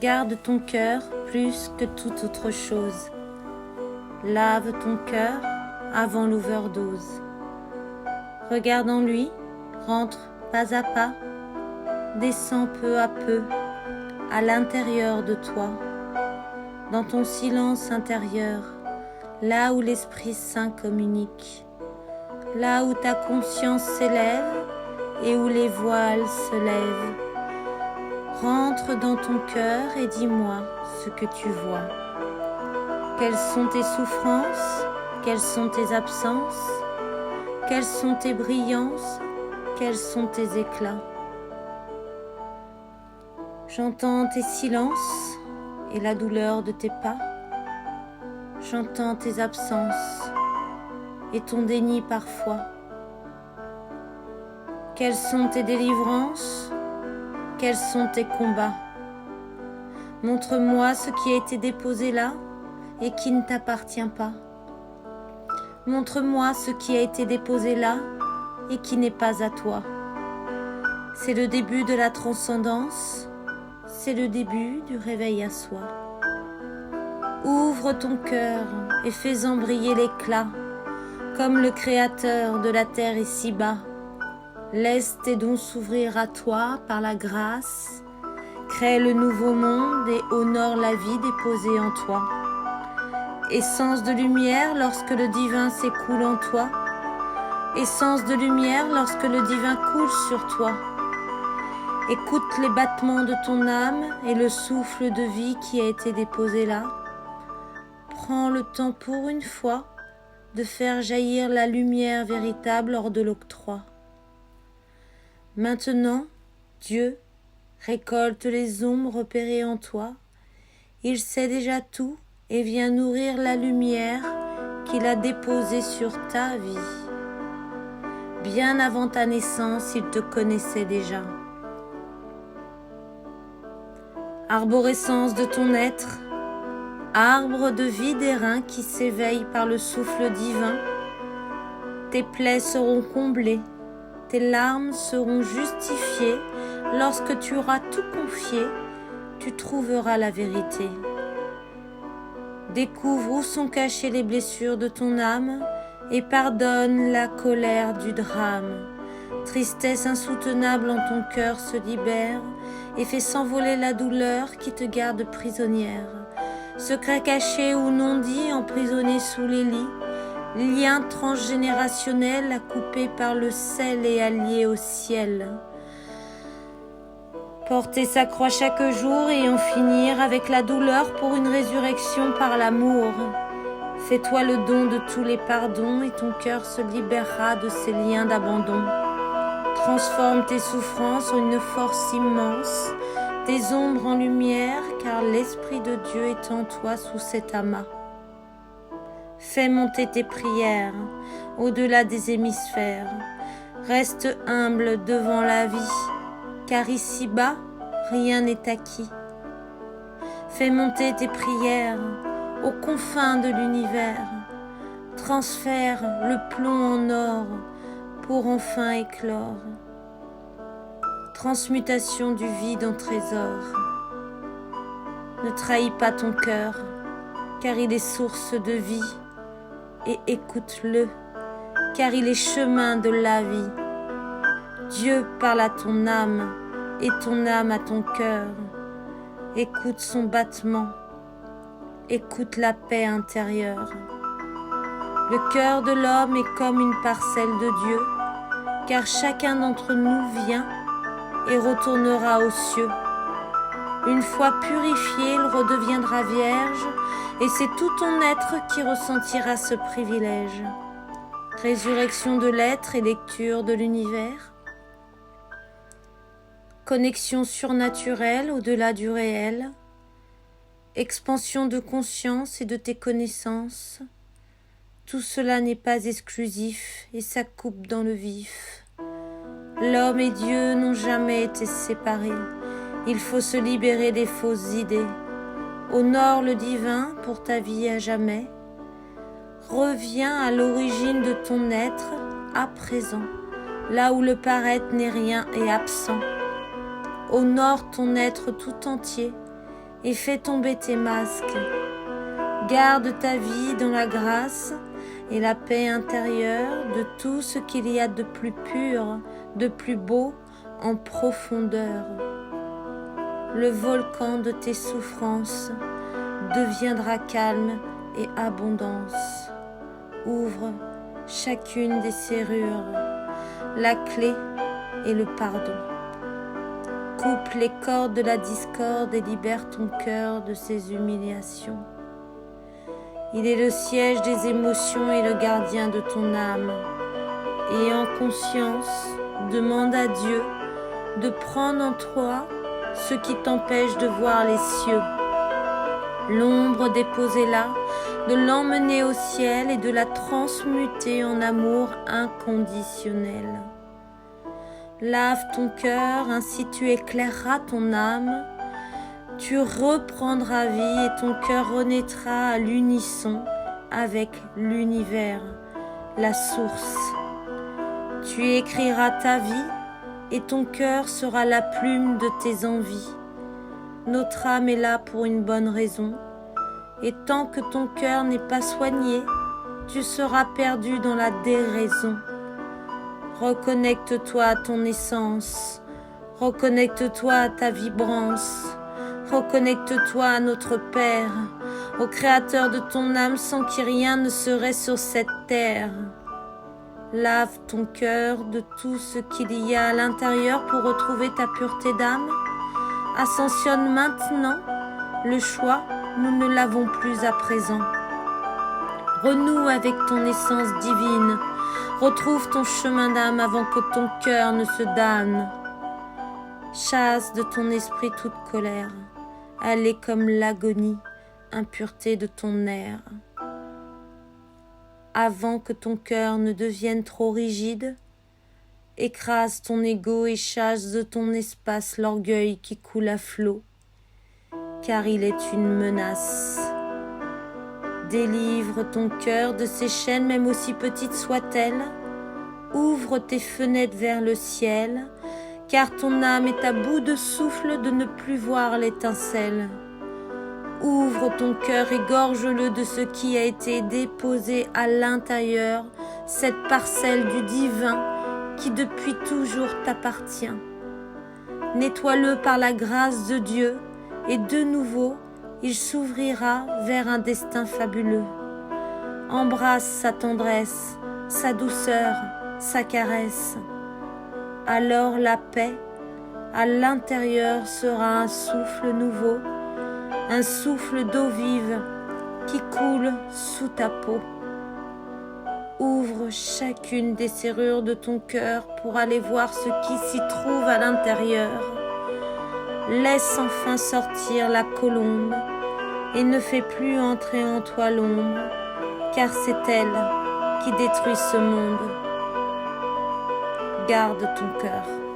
Garde ton cœur plus que toute autre chose. Lave ton cœur avant l'overdose. Regarde en lui, rentre pas à pas, descends peu à peu à l'intérieur de toi, dans ton silence intérieur, là où l'Esprit Saint communique, là où ta conscience s'élève et où les voiles se lèvent. Rentre dans ton cœur et dis-moi ce que tu vois. Quelles sont tes souffrances? Quelles sont tes absences? Quelles sont tes brillances? Quels sont tes éclats? J'entends tes silences et la douleur de tes pas. J'entends tes absences et ton déni parfois. Quelles sont tes délivrances? Quels sont tes combats? Montre-moi ce qui a été déposé là et qui ne t'appartient pas. Montre-moi ce qui a été déposé là et qui n'est pas à toi. C'est le début de la transcendance, c'est le début du réveil à soi. Ouvre ton cœur et fais-en briller l'éclat, comme le Créateur de la terre ici-bas. Laisse tes dons s'ouvrir à toi par la grâce, crée le nouveau monde et honore la vie déposée en toi. Essence de lumière lorsque le divin s'écoule en toi, essence de lumière lorsque le divin coule sur toi. Écoute les battements de ton âme et le souffle de vie qui a été déposé là. Prends le temps pour une fois de faire jaillir la lumière véritable hors de l'octroi. Maintenant, Dieu récolte les ombres repérées en toi. Il sait déjà tout et vient nourrir la lumière qu'il a déposée sur ta vie. Bien avant ta naissance, il te connaissait déjà. Arborescence de ton être, arbre de vie d'airain qui s'éveille par le souffle divin, tes plaies seront comblées, tes larmes seront justifiées. Lorsque tu auras tout confié, tu trouveras la vérité. Découvre où sont cachées les blessures de ton âme et pardonne la colère du drame. Tristesse insoutenable en ton cœur se libère et fait s'envoler la douleur qui te garde prisonnière. Secret caché ou non dit, emprisonné sous les lits, lien transgénérationnel à couper par le sel et allié au ciel. Porter sa croix chaque jour et en finir avec la douleur pour une résurrection par l'amour. Fais-toi le don de tous les pardons et ton cœur se libérera de ces liens d'abandon. Transforme tes souffrances en une force immense, tes ombres en lumière, car l'Esprit de Dieu est en toi sous cet amas. Fais monter tes prières au-delà des hémisphères. Reste humble devant la vie, car ici-bas, rien n'est acquis. Fais monter tes prières aux confins de l'univers. Transfère le plomb en or pour enfin éclore. Transmutation du vide en trésor. Ne trahis pas ton cœur, car il est source de vie, et écoute-le, car il est chemin de la vie. Dieu parle à ton âme, et ton âme à ton cœur. Écoute son battement, écoute la paix intérieure. Le cœur de l'homme est comme une parcelle de Dieu, car chacun d'entre nous vient et retournera aux cieux. Une fois purifié, il redeviendra vierge, et c'est tout ton être qui ressentira ce privilège. Résurrection de l'être et lecture de l'univers. Connexion surnaturelle au-delà du réel. Expansion de conscience et de tes connaissances. Tout cela n'est pas exclusif et s'accoupe dans le vif. L'homme et Dieu n'ont jamais été séparés. Il faut se libérer des fausses idées. Honore le divin pour ta vie à jamais. Reviens à l'origine de ton être à présent, là où le paraître n'est rien et absent. Honore ton être tout entier et fais tomber tes masques. Garde ta vie dans la grâce et la paix intérieure de tout ce qu'il y a de plus pur, de plus beau en profondeur. Le volcan de tes souffrances deviendra calme et abondance. Ouvre chacune des serrures, la clé est le pardon. Coupe les cordes de la discorde et libère ton cœur de ses humiliations. Il est le siège des émotions et le gardien de ton âme. Et en conscience, demande à Dieu de prendre en toi ce qui t'empêche de voir les cieux. L'ombre déposée là, de l'emmener au ciel et de la transmuter en amour inconditionnel. Lave ton cœur, ainsi tu éclaireras ton âme. Tu reprendras vie et ton cœur renaîtra à l'unisson avec l'univers, la source. Tu écriras ta vie et ton cœur sera la plume de tes envies. Notre âme est là pour une bonne raison. Et tant que ton cœur n'est pas soigné, tu seras perdu dans la déraison. Reconnecte-toi à ton essence, reconnecte-toi à ta vibrance, reconnecte-toi à notre Père, au Créateur de ton âme sans qui rien ne serait sur cette terre. Lave ton cœur de tout ce qu'il y a à l'intérieur pour retrouver ta pureté d'âme. Ascensionne maintenant, le choix, nous ne l'avons plus à présent. Renoue avec ton essence divine, retrouve ton chemin d'âme avant que ton cœur ne se damne. Chasse de ton esprit toute colère, elle est comme l'agonie, impureté de ton air. Avant que ton cœur ne devienne trop rigide, écrase ton ego et chasse de ton espace l'orgueil qui coule à flot, car il est une menace. Délivre ton cœur de ses chaînes, même aussi petites soient-elles. Ouvre tes fenêtres vers le ciel, car ton âme est à bout de souffle de ne plus voir l'étincelle. Ouvre ton cœur et gorge-le de ce qui a été déposé à l'intérieur, cette parcelle du divin qui depuis toujours t'appartient. Nettoie-le par la grâce de Dieu et de nouveau, il s'ouvrira vers un destin fabuleux. Embrasse sa tendresse, sa douceur, sa caresse. Alors la paix à l'intérieur sera un souffle nouveau, un souffle d'eau vive qui coule sous ta peau. Ouvre chacune des serrures de ton cœur pour aller voir ce qui s'y trouve à l'intérieur. Laisse enfin sortir la colombe et ne fais plus entrer en toi l'ombre, car c'est elle qui détruit ce monde. Garde ton cœur.